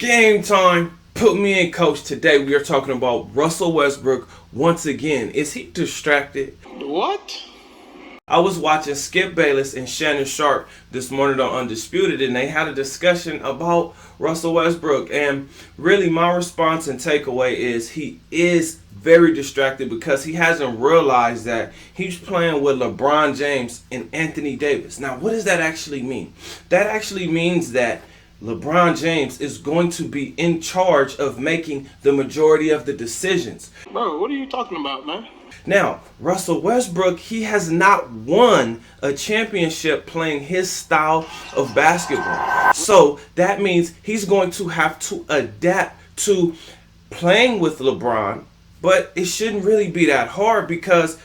Game time. Put me in, coach. Today we are talking about Russell Westbrook once again. Is he distracted? What? I was watching Skip Bayless and Shannon Sharp this morning on Undisputed, and they had a discussion about Russell Westbrook. And really, my response and takeaway is he is very distracted because he hasn't realized that he's playing with LeBron James and Anthony Davis. Now, what does that actually mean? That actually means that LeBron James is going to be in charge of making the majority of the decisions. Bro, what are you talking about, man? Now, Russell Westbrook, he has not won a championship playing his style of basketball. So that means he's going to have to adapt to playing with LeBron, but it shouldn't really be that hard because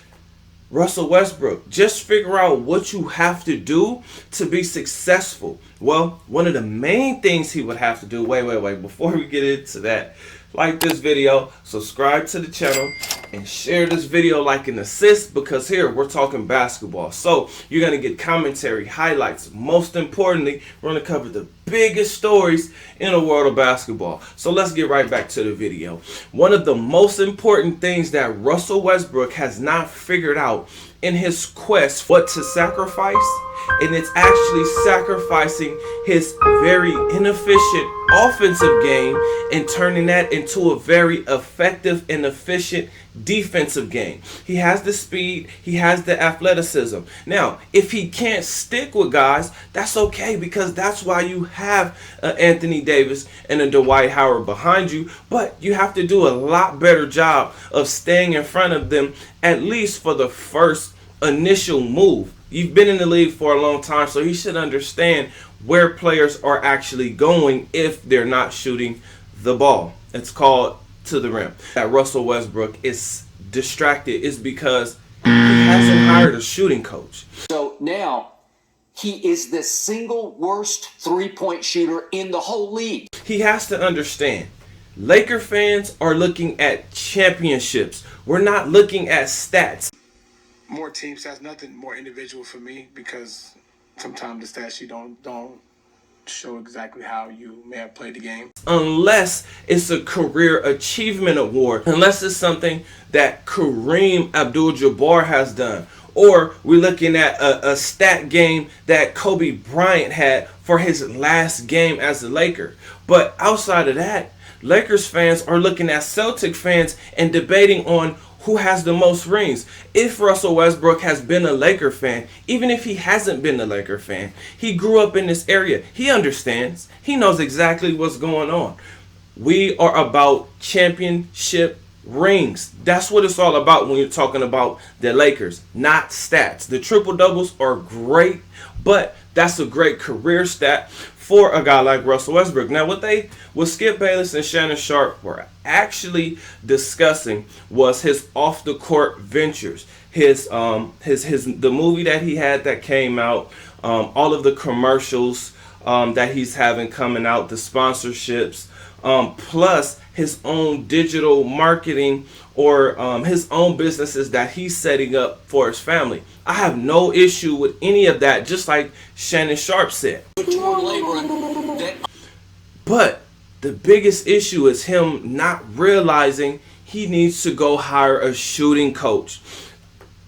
Russell Westbrook, just figure out what you have to do to be successful. Well, one of the main things he would have to do, wait, before we get into that, like this video, subscribe to the channel, and share this video like an assist because here we're talking basketball. So you're going to get commentary, highlights. Most importantly, we're going to cover the biggest stories in the world of basketball. So let's get right back to the video. One of the most important things that Russell Westbrook has not figured out in his quest what to sacrifice, and it's actually sacrificing his very inefficient offensive game and turning that into a very effective and efficient defensive game. He has the speed, he has the athleticism. Now, if he can't stick with guys, that's okay because that's why you have Anthony Davis and a Dwight Howard behind you, but you have to do a lot better job of staying in front of them, at least for the first initial move. You've been in the league for a long time, so he should understand where players are actually going if they're not shooting the ball. It's called to the rim. That Russell Westbrook is distracted is because he hasn't hired a shooting coach. So now he is the single worst three-point shooter in the whole league. He has to understand, Laker fans are looking at championships. We're not looking at stats. More team stats, nothing more individual for me because sometimes the stats you don't show exactly how you may have played the game. Unless it's a career achievement award, unless it's something that Kareem Abdul-Jabbar has done, or we're looking at a stat game that Kobe Bryant had for his last game as a Laker. But outside of that, Lakers fans are looking at Celtic fans and debating on who has the most rings. If Russell Westbrook has been a Laker fan, even if he hasn't been a Laker fan, he grew up in this area. He understands. He knows exactly what's going on. We are about championship rings. That's what it's all about when you're talking about the Lakers, not stats. The triple doubles are great, but that's a great career stat for a guy like Russell Westbrook. Now, what Skip Bayless and Shannon Sharp were actually discussing was his off the court ventures, the movie that he had that came out, all of the commercials that he's having coming out, the sponsorships, plus his own digital marketing or his own businesses that he's setting up for his family. I have no issue with any of that, just like Shannon Sharp said. But the biggest issue is him not realizing he needs to go hire a shooting coach.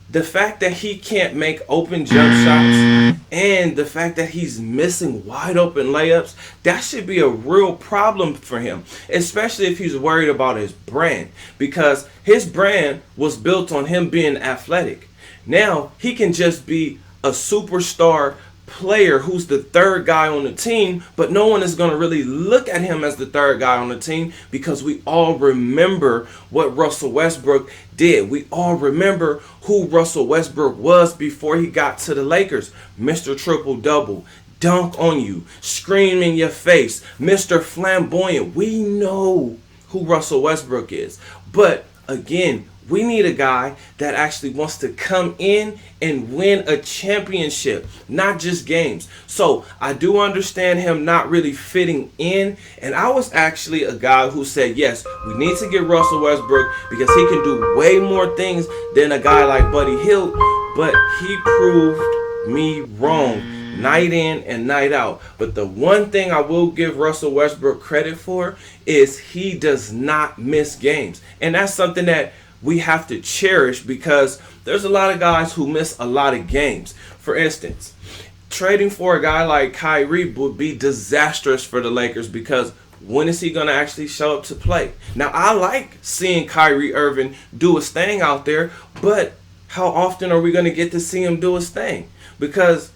The fact that he can't make open jump shots and the fact that he's missing wide open layups, that should be a real problem for him, especially if he's worried about his brand, because his brand was built on him being athletic. Now he can just be a superstar player who's the third guy on the team, but no one is going to really look at him as the third guy on the team because we all remember what Russell Westbrook did. We all remember who Russell Westbrook was before he got to the Lakers. Mr. Triple-Double, dunk on you, scream in your face, Mr. Flamboyant. We know who Russell Westbrook is. But again, we need a guy that actually wants to come in and win a championship, not just games. So I do understand him not really fitting in. And I was actually a guy who said, yes, we need to get Russell Westbrook because he can do way more things than a guy like Buddy Hield. But he proved me wrong. night in and night out. But the one thing I will give Russell Westbrook credit for is he does not miss games. And that's something that we have to cherish, because there's a lot of guys who miss a lot of games. For instance, trading for a guy like Kyrie would be disastrous for the Lakers, because when is he going to actually show up to play? Now, I like seeing Kyrie Irving do his thing out there, but how often are we going to get to see him do his thing? Because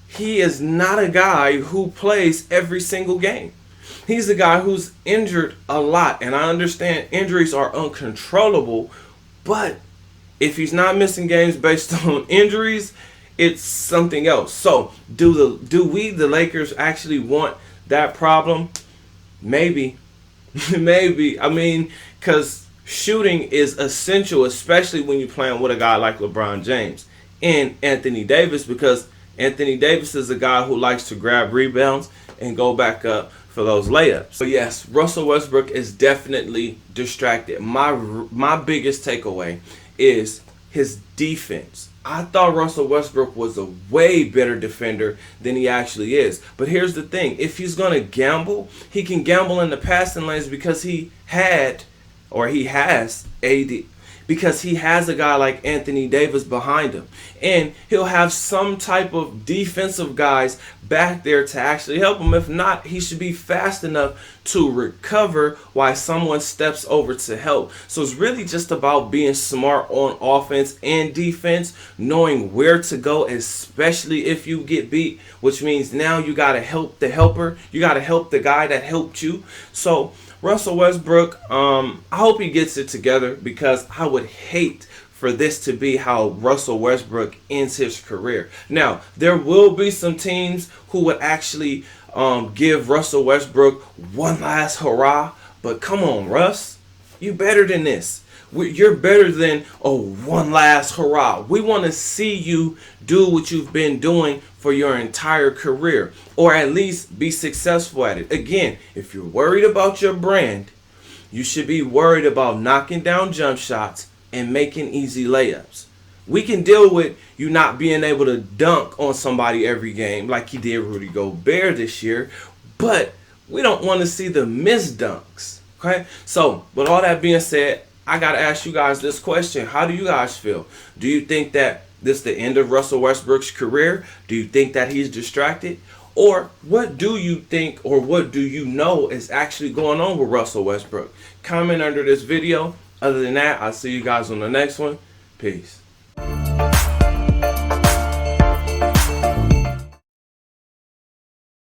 he is not a guy who plays every single game. He's a guy who's injured a lot, and I understand injuries are uncontrollable, but if he's not missing games based on injuries, it's something else. So, do we, the Lakers, actually want that problem? Maybe. Maybe. I mean, because shooting is essential, especially when you're playing with a guy like LeBron James and Anthony Davis, because Anthony Davis is a guy who likes to grab rebounds and go back up for those layups. So yes, Russell Westbrook is definitely distracted. My biggest takeaway is his defense. I thought Russell Westbrook was a way better defender than he actually is. But here's the thing. If he's going to gamble, he can gamble in the passing lanes, because he has AD. Because he has a guy like Anthony Davis behind him. And he'll have some type of defensive guys back there to actually help him. If not, he should be fast enough to recover while someone steps over to help. So it's really just about being smart on offense and defense, knowing where to go, especially if you get beat, which means now you got to help the helper. You got to help the guy that helped you. So Russell Westbrook, I hope he gets it together, because I would hate for this to be how Russell Westbrook ends his career. Now, there will be some teams who would actually give Russell Westbrook one last hurrah, but come on, Russ, you better than this. You're better than one last hurrah. We want to see you do what you've been doing for your entire career, or at least be successful at it. Again, if you're worried about your brand, you should be worried about knocking down jump shots and making easy layups. We can deal with you not being able to dunk on somebody every game like he did Rudy Gobert this year, but we don't want to see the missed dunks. Okay? So, with all that being said, I got to ask you guys this question. How do you guys feel? Do you think that this is the end of Russell Westbrook's career? Do you think that he's distracted? Or what do you think, or what do you know is actually going on with Russell Westbrook? Comment under this video. Other than that, I'll see you guys on the next one. Peace.